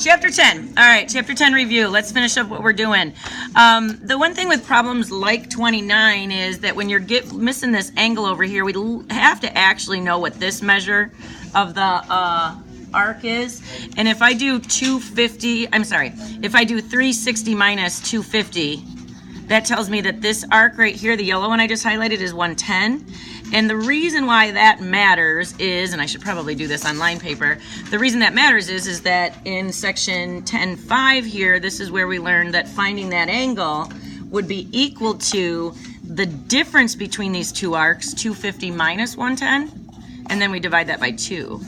Chapter 10. All right, Chapter 10 review. Let's finish up what we're doing. The one thing with problems like 29 is that when you're missing this angle over here, we have to actually know what this measure of the arc is. And if I do 360 minus 250, that tells me that this arc right here, the yellow one I just highlighted, is 110. And the reason why that matters is, and I should probably do this on line paper, the reason that matters is that in section 10.5 here, this is where we learned that finding that angle would be equal to the difference between these two arcs, 250 minus 110, and then we divide that by 2.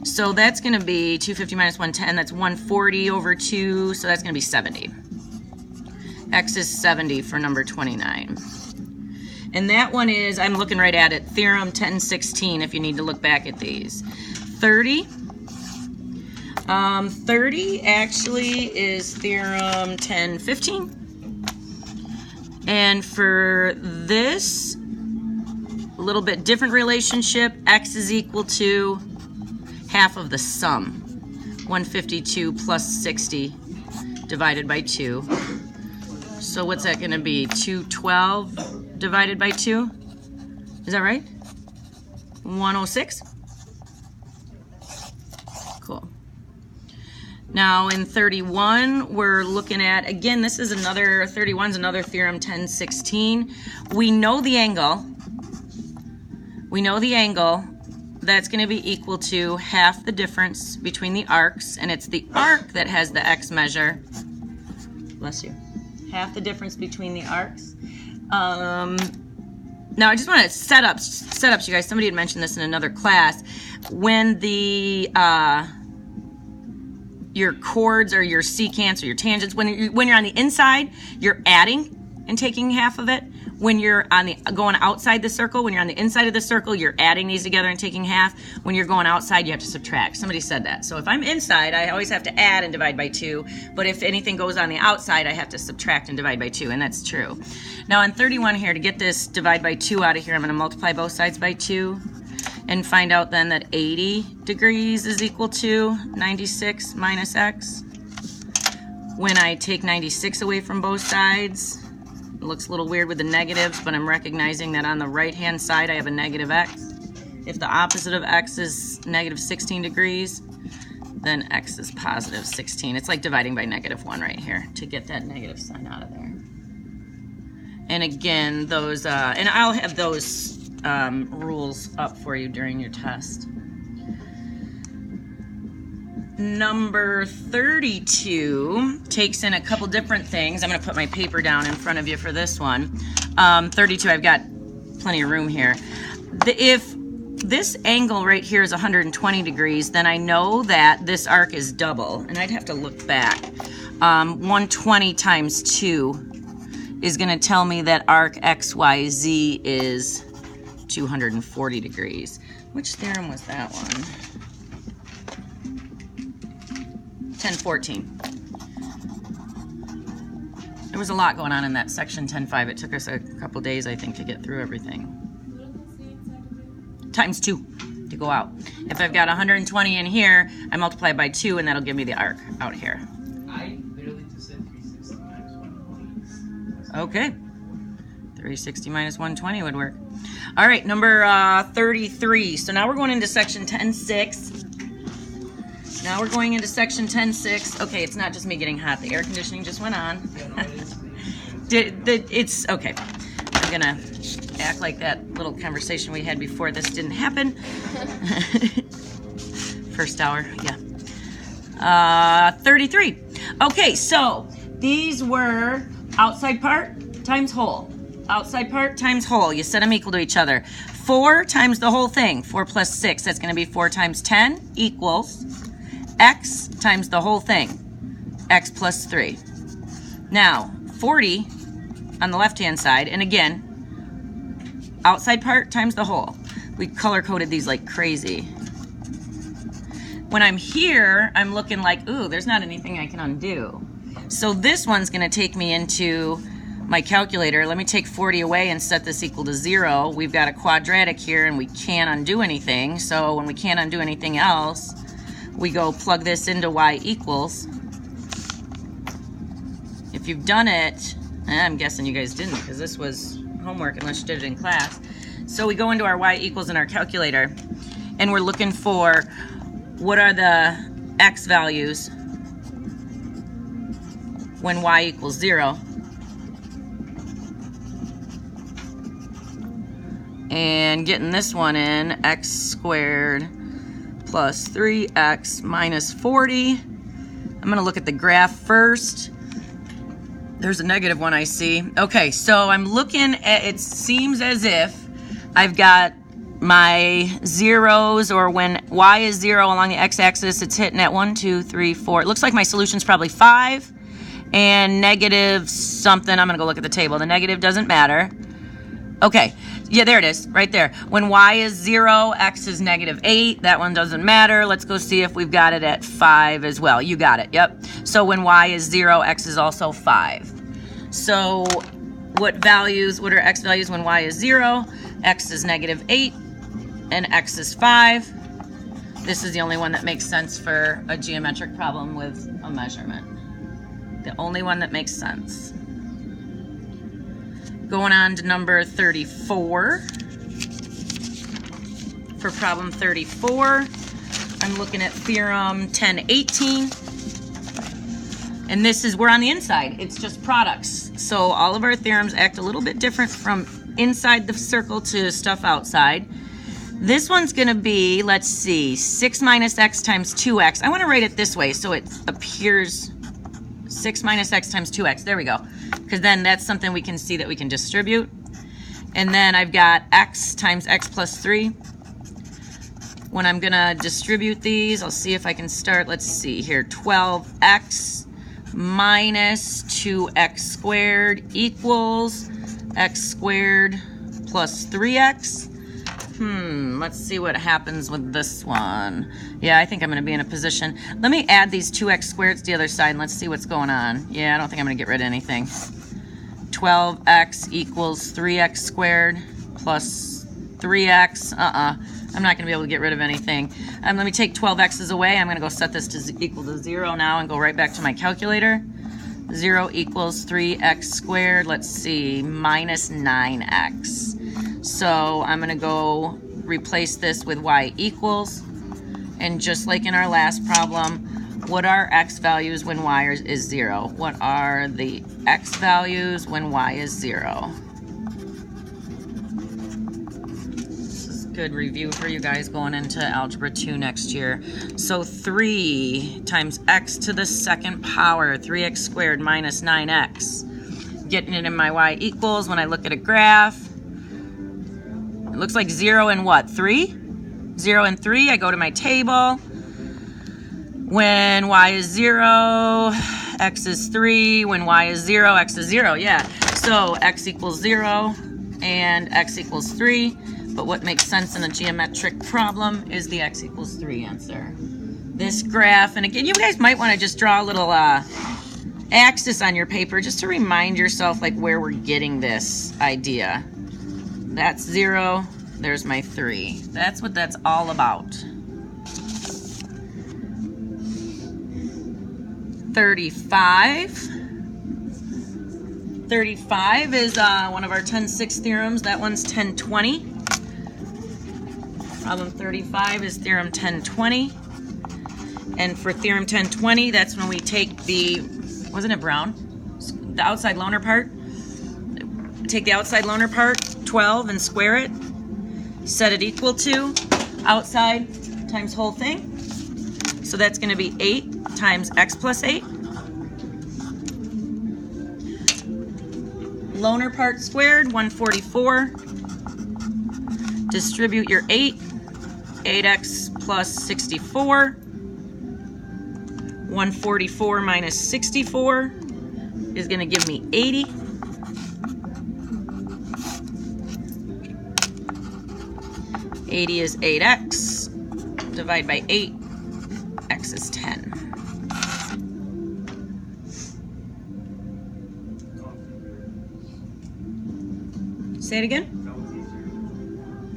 So that's going to be 250 minus 110, that's 140 over 2, so that's going to be 70. X is 70 for number 29. And that one is, I'm looking right at it, Theorem 1016, if you need to look back at these. 30. 30 actually is Theorem 1015. And for this, a little bit different relationship, X is equal to half of the sum. 152 plus 60 divided by 2. So what's that going to be? 212 divided by 2? Is that right? 106? Cool. Now in 31, we're looking at, again, this is another, 31's another Theorem 1016. We know the angle. We know the angle. That's going to be equal to half the difference between the arcs, and it's the arc that has the X measure. Bless you. Half the difference between the arcs. Now I just want to set up, you guys. Somebody had mentioned this in another class. When the your chords or your secants or your tangents, when you're on the inside, you're adding and taking half of it. When you're on the going outside the circle, when you're on the inside of the circle, you're adding these together and taking half. When you're going outside, you have to subtract. Somebody said that. So if I'm inside, I always have to add and divide by 2. But if anything goes on the outside, I have to subtract and divide by 2, and that's true. Now on 31 here, to get this divide by 2 out of here, I'm going to multiply both sides by 2 and find out then that 80 degrees is equal to 96 minus X. When I take 96 away from both sides, it looks a little weird with the negatives, but I'm recognizing that on the right-hand side I have a negative X. If the opposite of X is negative 16 degrees, then X is positive 16. It's like dividing by -1 right here to get that negative sign out of there. And again, those, and I'll have those rules up for you during your test. Number 32 takes in a couple different things. I'm going to put my paper down in front of you for this one. 32, I've got plenty of room here. If this angle right here is 120 degrees, then I know that this arc is double. And I'd have to look back. 120 times 2 is going to tell me that arc XYZ is 240 degrees. Which theorem was that one? 1014. There was a lot going on in that section 10.5. It took us a couple days, I think, to get through everything. Times 2 to go out. If I've got 120 in here, I multiply by 2, and that'll give me the arc out here. I literally just said 360 minus 120. Okay. 360 minus 120 would work. All right, number 33. So now we're going into section 10.6. Now we're going into section 10.6. Okay, it's not just me getting hot. The air conditioning just went on. It's okay. I'm gonna act like that little conversation we had before this didn't happen. First hour, yeah. 33. Okay, so these were outside part times whole. Outside part times whole. You set them equal to each other. 4 times the whole thing. 4 plus 6. That's going to be 4 times 10 equals X times the whole thing. X plus 3. Now, 40 on the left-hand side. And again, outside part times the whole. We color-coded these like crazy. When I'm here, I'm looking like, ooh, there's not anything I can undo. So this one's going to take me into my calculator. Let me take 40 away and set this equal to 0. We've got a quadratic here and we can't undo anything. So when we can't undo anything else, we go plug this into y equals. If you've done it, I'm guessing you guys didn't because this was homework unless you did it in class. So we go into our y equals in our calculator and we're looking for what are the x values when y equals 0. And getting this one in, x squared plus 3x minus 40. I'm gonna look at the graph first. There's a negative one I see. Okay, so I'm looking at, it seems as if I've got my zeros, or when y is 0 along the x-axis, it's hitting at 1, 2, 3, 4. It looks like my solution's probably 5 and negative something. I'm gonna go look at the table. The negative doesn't matter. Okay, yeah, there it is, right there. When y is 0, x is negative 8. That one doesn't matter. Let's go see if we've got it at 5 as well. You got it, yep. So when y is 0, x is also 5. So what are x values when y is 0? X is negative 8 and x is 5. This is the only one that makes sense for a geometric problem with a measurement. The only one that makes sense. Going on to number 34. For problem 34, I'm looking at theorem 1018. And this is, we're on the inside. It's just products. So all of our theorems act a little bit different from inside the circle to stuff outside. This one's gonna be, let's see, 6 minus x times 2x. I wanna write it this way so it appears 6 minus x times 2x. There we go. Because then that's something we can see that we can distribute. And then I've got x times x plus 3. When I'm gonna distribute these, I'll see if I can start, let's see here, 12x minus 2x squared equals x squared plus 3x. Let's see what happens with this one. Yeah, I think I'm gonna be in a position. Let me add these 2x squareds to the other side and let's see what's going on. Yeah, I don't think I'm gonna get rid of anything. 12x equals 3x squared plus 3x. I'm not gonna be able to get rid of anything. Let me take 12x's away. I'm gonna go set this to equal to 0 now and go right back to my calculator. 0 equals 3x squared, let's see, minus 9x. So I'm gonna go replace this with y equals. And just like in our last problem, what are x values when y is 0? What are the x values when y is 0? Good review for you guys going into Algebra 2 next year. So 3 times x to the second power, 3x squared minus 9x. Getting it in my y equals, when I look at a graph, it looks like 0 and what, 3? 0 and 3, I go to my table. When y is 0, x is 3. When y is 0, x is 0, yeah. So x equals 0 and x equals 3. But what makes sense in a geometric problem is the x equals 3 answer. This graph, and again, you guys might want to just draw a little axis on your paper just to remind yourself like where we're getting this idea. That's 0, there's my 3. That's what that's all about. 35. 35 is one of our 10-6 theorems. That one's 1020. Problem 35 is theorem 1020. And for theorem 1020, that's when we take the, wasn't it brown? The outside loaner part. Take the outside loaner part, 12, and square it. Set it equal to outside times whole thing. So that's going to be 8 times x plus 8. Loaner part squared, 144. Distribute your 8. 8x plus 64. 144 minus 64 is going to give me 80. Eighty is 8x. Divide by 8. X is 10. Say it again.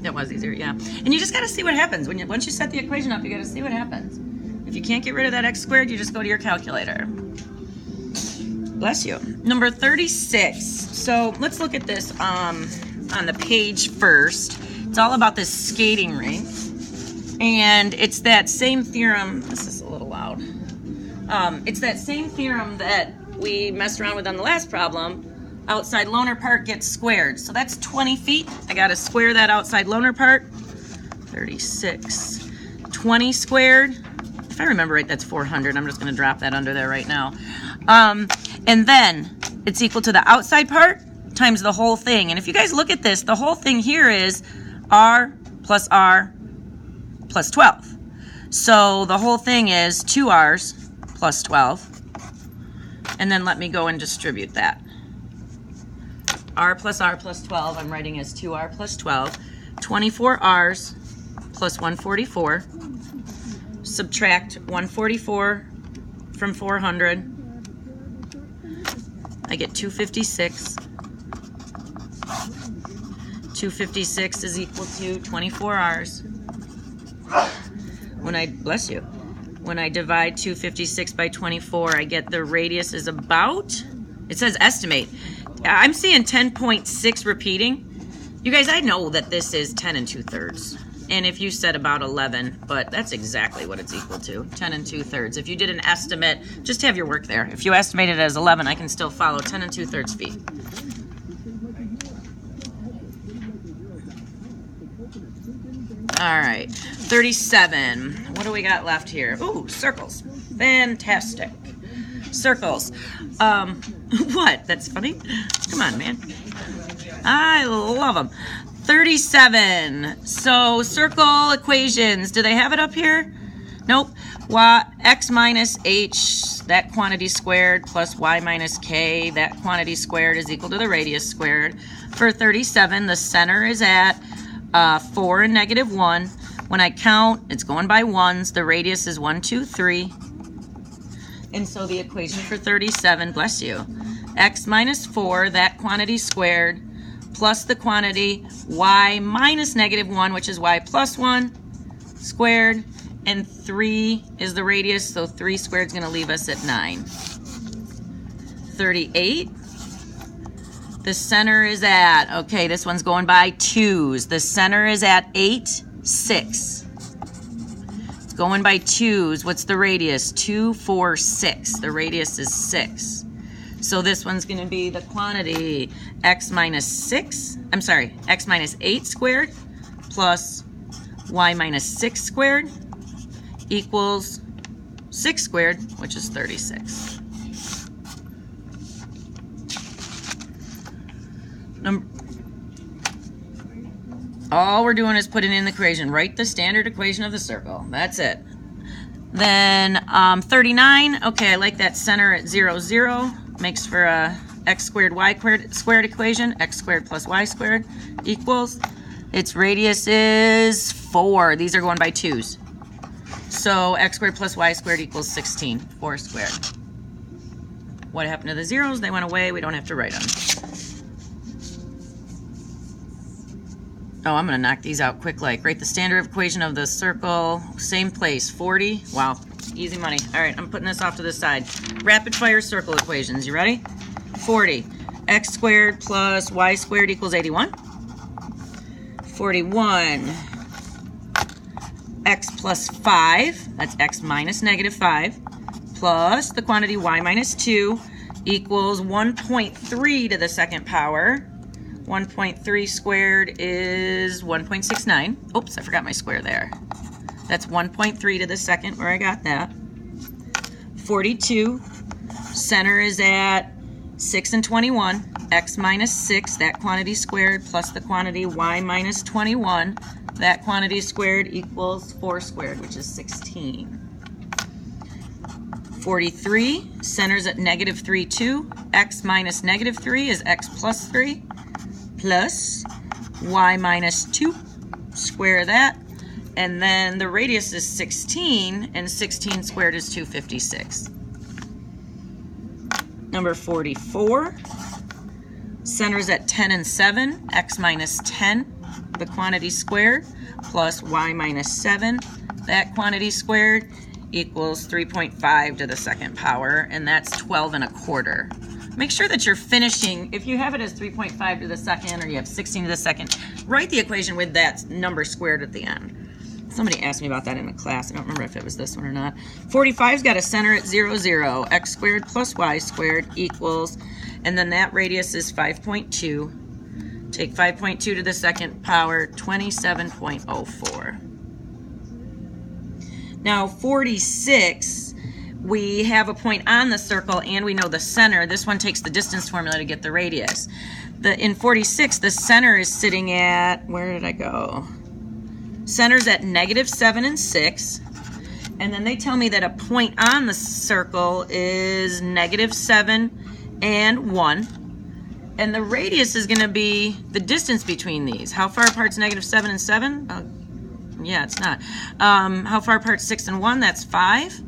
That was easier, yeah. And you just got to see what happens. Once you set the equation up, you got to see what happens. If you can't get rid of that x squared, you just go to your calculator. Bless you. Number 36. So let's look at this on the page first. It's all about this skating rink. And it's that same theorem. This is a little loud. It's that same theorem that we messed around with on the last problem. Outside loaner part gets squared. So that's 20 feet. I got to square that outside loaner part. 36. 20 squared. If I remember right, that's 400. I'm just going to drop that under there right now. And then it's equal to the outside part times the whole thing. And if you guys look at this, the whole thing here is R plus 12. So the whole thing is 2R's plus 12. And then let me go and distribute that. R plus 12, I'm writing as 2R plus 12. 24R's plus 144. Subtract 144 from 400. I get 256. 256 is equal to 24 R's. When I divide 256 by 24, I get the radius is about, it says estimate. I'm seeing 10.6 repeating. You guys, I know that this is 10 2/3. And if you said about 11, but that's exactly what it's equal to, 10 2/3. If you did an estimate, just have your work there. If you estimate it as 11, I can still follow 10 2/3 feet. All right, 37. What do we got left here? Ooh, circles. Fantastic. Circles. What? That's funny? Come on, man. I love them. 37. So circle equations. Do they have it up here? Nope. X minus h, that quantity squared, plus y minus k, that quantity squared is equal to the radius squared. For 37, the center is at 4 and -1. When I count, it's going by ones. The radius is 1, 2, 3. And so the equation for 37, bless you, x minus 4, that quantity squared, plus the quantity y minus -1, which is y plus 1, squared, and 3 is the radius, so 3 squared is going to leave us at 9. 38, the center is at, okay, this one's going by 2's. The center is at 8, 6. It's going by 2's. What's the radius? 2, 4, 6. The radius is 6. So this one's going to be the quantity x minus 8 squared plus y minus 6 squared equals 6 squared, which is 36. All we're doing is putting in the equation. Write the standard equation of the circle. That's it. Then 39. Okay, I like that center at 0, 0. Makes for a x squared y squared equation. X squared plus y squared equals, its radius is 4. These are going by 2's. So x squared plus y squared equals 16. 4 squared. What happened to the zeros? They went away. We don't have to write them. Oh, I'm going to knock these out quick like. Write the standard equation of the circle. Same place. 40. Wow. Easy money. All right, I'm putting this off to the side. Rapid fire circle equations. You ready? 40. X squared plus y squared equals 81. 41. X plus 5. That's x minus -5. Plus the quantity y minus 2 equals 1.3 to the second power. 1.3 squared is 1.69. Oops, I forgot my square there. That's 1.3 to the second where I got that. 42. Center is at 6 and 21. X minus 6, that quantity squared, plus the quantity y minus 21. That quantity squared equals 4 squared, which is 16. 43. Center's at -3, 2. X minus -3 is x plus 3. Plus y minus 2. Square that. And then the radius is 16, and 16 squared is 256. Number 44. Center's at 10 and 7. X minus 10, the quantity squared, plus y minus 7. That quantity squared equals 3.5 to the second power, and that's 12 1/4. Make sure that you're finishing, if you have it as 3.5 to the second or you have 16 to the second, write the equation with that number squared at the end. Somebody asked me about that in a class. I don't remember if it was this one or not. 45's got a center at 0, 0. X squared plus y squared equals, and then that radius is 5.2. Take 5.2 to the second power, 27.04. Now 46, we have a point on the circle and we know the center. This one takes the distance formula to get the radius. In 46, the center is sitting at, where did I go? Center's at -7 and 6. And then they tell me that a point on the circle is -7 and 1. And the radius is going to be the distance between these. How far apart's -7 and 7? Yeah, it's not. How far apart 6 and 1? That's 5.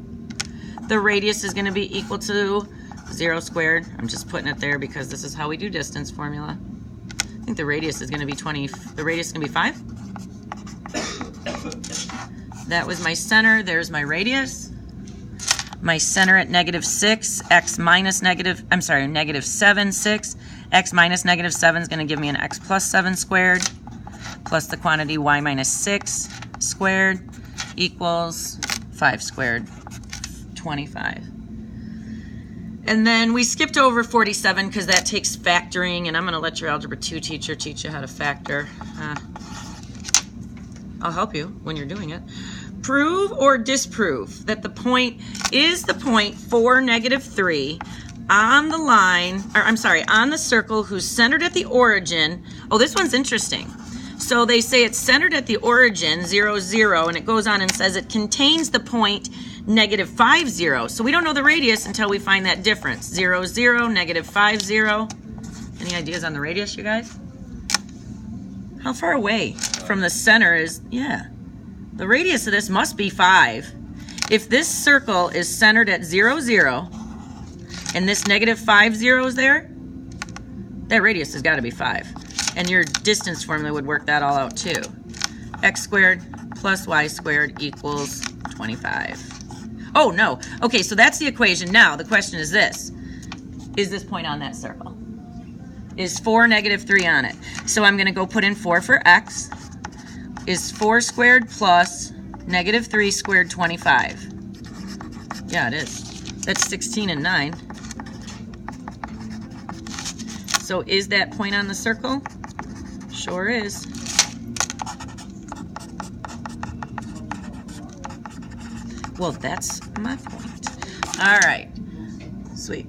The radius is going to be equal to 0 squared. I'm just putting it there because this is how we do distance formula. I think the radius is going to be 20. The radius is going to be 5. That was my center. There's my radius. My center at -6, x minus -7, 6. X minus -7 is going to give me an x plus 7 squared, plus the quantity y minus 6 squared equals 5 squared, 25. And then we skipped over 47 because that takes factoring, and I'm going to let your Algebra 2 teacher teach you how to factor. I'll help you when you're doing it. Prove or disprove that the point is the point for -3 on the line, or I'm sorry, on the circle who's centered at the origin. Oh, this one's interesting. So they say it's centered at the origin, 0, 0, and it goes on and says it contains the point -5, 0. So we don't know the radius until we find that difference. 0, 0, -5, 0. Any ideas on the radius, you guys? How far away from the center is, yeah. The radius of this must be 5. If this circle is centered at 0, 0, and this -5, 0 is there, that radius has got to be 5. And your distance formula would work that all out too. X squared plus y squared equals 25. Oh, no. Okay, so that's the equation. Now, the question is this. Is this point on that circle? Is 4 -3 on it? So I'm going to go put in 4 for x. Is 4 squared plus -3 squared 25? Yeah, it is. That's 16 and 9. So is that point on the circle? Sure is. Well, that's my point. All right. Sweet.